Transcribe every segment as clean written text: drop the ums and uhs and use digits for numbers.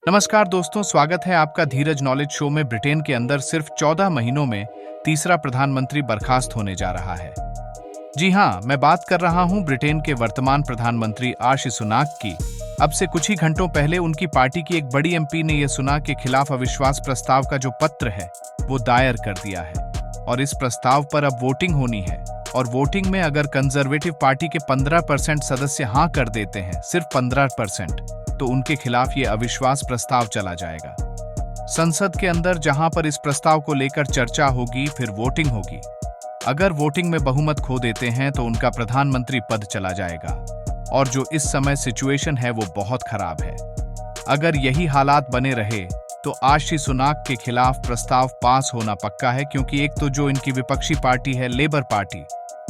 नमस्कार दोस्तों, स्वागत है आपका धीरज नॉलेज शो में। ब्रिटेन के अंदर सिर्फ 14 महीनों में तीसरा प्रधानमंत्री बर्खास्त होने जा रहा है। जी हाँ, मैं बात कर रहा हूँ ब्रिटेन के वर्तमान प्रधानमंत्री आर्शी सुनाक की। अब से कुछ ही घंटों पहले उनकी पार्टी की एक बड़ी एमपी ने यह सुनाक के खिलाफ अविश्वास प्रस्ताव का जो पत्र है वो दायर कर दिया है और इस प्रस्ताव पर अब वोटिंग होनी है। और वोटिंग में अगर कंजर्वेटिव पार्टी के 15% सदस्य हाँ कर देते हैं, सिर्फ 15%, तो उनके खिलाफ ये अविश्वास प्रस्ताव चला जाएगा। संसद के अंदर जहां पर इस प्रस्ताव को लेकर चर्चा होगी, फिर वोटिंग होगी। अगर वोटिंग में बहुमत खो देते हैं तो उनका प्रधानमंत्री पद चला जाएगा और जो इस समय सिचुएशन है वो बहुत खराब है। अगर यही हालात बने रहे तो आर्शी सुनाक के खिलाफ प्रस्ताव पास होना पक्का है, क्योंकि एक तो जो इनकी विपक्षी पार्टी है लेबर पार्टी,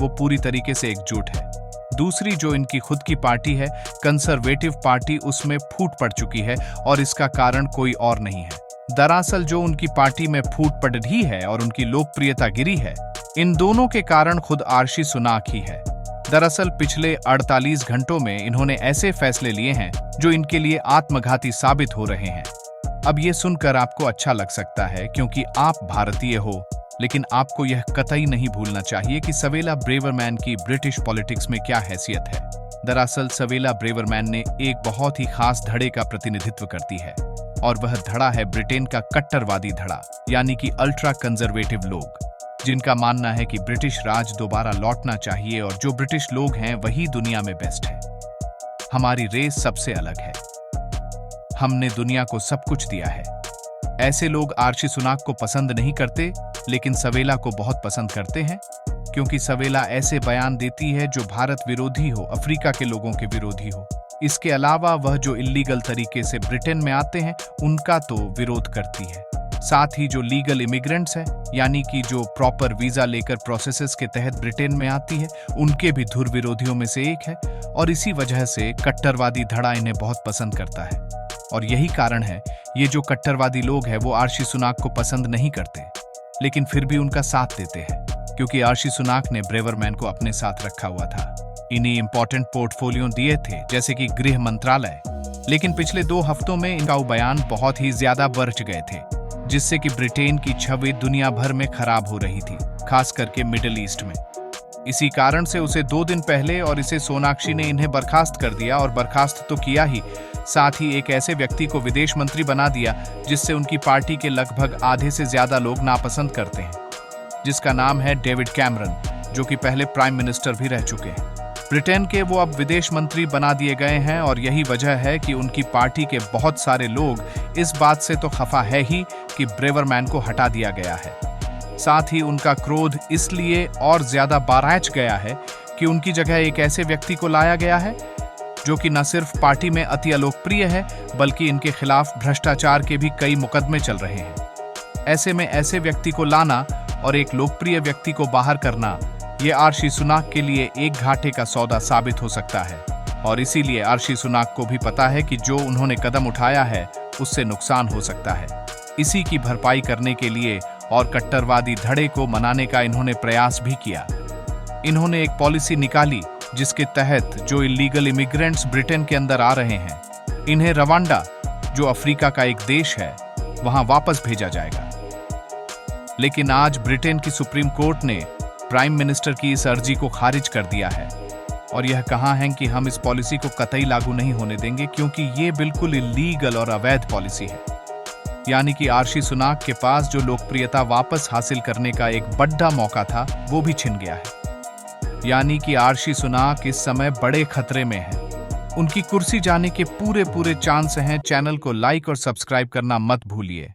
वो पूरी तरीके से एकजुट है। दूसरी जो इनकी खुद की पार्टी है कंजर्वेटिव पार्टी, उसमें फूट पड़ चुकी है और इसका कारण कोई और नहीं है। दरअसल जो उनकी पार्टी में फूट पड़ रही है और उनकी लोकप्रियता गिरी है, इन दोनों के कारण खुद आर्शी सुनाक ही है। दरअसल पिछले 48 घंटों में इन्होंने ऐसे फैसले लिए हैं जो इनके लिए आत्मघाती साबित हो रहे हैं। अब ये सुनकर आपको अच्छा लग सकता है क्योंकि आप भारतीय हो, लेकिन आपको यह कतई नहीं भूलना चाहिए कि सवेला ब्रेवरमैन की ब्रिटिश पॉलिटिक्स में क्या हैसियत है। दरअसल सवेला ब्रेवरमैन ने एक बहुत ही खास धड़े का प्रतिनिधित्व करती है और वह धड़ा है ब्रिटेन का कट्टरवादी धड़ा, यानी कि अल्ट्रा कंजर्वेटिव लोग, जिनका मानना है कि ब्रिटिश राज दोबारा लौटना चाहिए और जो ब्रिटिश लोग हैं वही दुनिया में बेस्ट है। हमारी रेस सबसे अलग है, हमने दुनिया को सब कुछ दिया है। ऐसे लोग आर्शी सुनाक को पसंद नहीं करते, लेकिन सवेला को बहुत पसंद करते हैं, क्योंकि सवेला ऐसे बयान देती है जो भारत विरोधी हो, अफ्रीका के लोगों के विरोधी हो। इसके अलावा वह जो इल्लीगल तरीके से ब्रिटेन में आते हैं उनका तो विरोध करती है। साथ ही जो लीगल इमिग्रेंट्स हैं, यानी कि जो प्रॉपर वीजा लेकर प्रोसेसेस के तहत ब्रिटेन में आती है, उनके भी धुर विरोधियों में से एक है। और इसी वजह से कट्टरवादी धड़ा इन्हें बहुत पसंद करता है। और यही कारण है ये जो कट्टरवादी लोग हैं वो आर्शी सुनाक को पसंद नहीं करते, लेकिन फिर भी उनका साथ देते हैं, क्योंकि आर्शी सुनाक ने ब्रेवरमैन को अपने साथ रखा हुआ था। इन्हें इंपॉर्टेंट पोर्टफोलियो दिए थे, जैसे कि गृह मंत्रालय, लेकिन पिछले 2 हफ्तों में इनका बयान बहुत ही ज्यादा बढ़ गए थे, जिससे कि ब्रिटेन की छवि दुनिया भर में खराब हो रही थी, खास करके मिडिल ईस्ट में। इसी कारण से उसे 2 दिन पहले और इसे सोनाक्षी ने इन्हें बर्खास्त कर दिया, और बर्खास्त तो किया ही, साथ ही एक ऐसे व्यक्ति को विदेश मंत्री बना दिया जिससे उनकी पार्टी के लगभग आधे से ज्यादा लोग नापसंद करते हैं, जिसका नाम है डेविड कैमरन, जो कि पहले प्राइम मिनिस्टर भी रह चुके हैं ब्रिटेन के। वो अब विदेश मंत्री बना दिए गए हैं और यही वजह है कि उनकी पार्टी के बहुत सारे लोग इस बात से तो खफा है ही कि ब्रेवरमैन को हटा दिया गया है। साथ ही उनका क्रोध इसलिए और ज्यादा बाराच गया है कि उनकी जगह एक ऐसे व्यक्ति को लाया गया है जो कि न सिर्फ पार्टी में अति अलोकप्रिय है, बल्कि इनके खिलाफ भ्रष्टाचार के भी कई मुकदमे चल रहे हैं। ऐसे में ऐसे व्यक्ति को लाना और एक लोकप्रिय व्यक्ति को बाहर करना, ये आर्शी सुनाक के लिए एक घाटे का सौदा साबित हो सकता है। और इसीलिए आर्शी सुनाक को भी पता है कि जो उन्होंने कदम उठाया है उससे नुकसान हो सकता है। इसी की भरपाई करने के लिए और कट्टरवादी धड़े को मनाने का इन्होंने प्रयास भी किया। इन्होंने एक पॉलिसी निकाली जिसके तहत जो इलीगल इमिग्रेंट्स ब्रिटेन के अंदर आ रहे हैं, इन्हें रवांडा, जो अफ्रीका का एक देश है, वहां वापस भेजा जाएगा। लेकिन आज ब्रिटेन की सुप्रीम कोर्ट ने प्राइम मिनिस्टर की इस अर्जी को खारिज कर दिया है और यह कहा है कि हम इस पॉलिसी को कतई लागू नहीं होने देंगे, क्योंकि ये बिल्कुल इलीगल और अवैध पॉलिसी है। यानी कि आर्शी सुनाक के पास जो लोकप्रियता वापस हासिल करने का एक बड़ा मौका था, वो भी छिन गया है। यानी कि आर्शी सुनाक इस समय बड़े खतरे में है। उनकी कुर्सी जाने के पूरे चांस हैं। चैनल को लाइक और सब्सक्राइब करना मत भूलिए।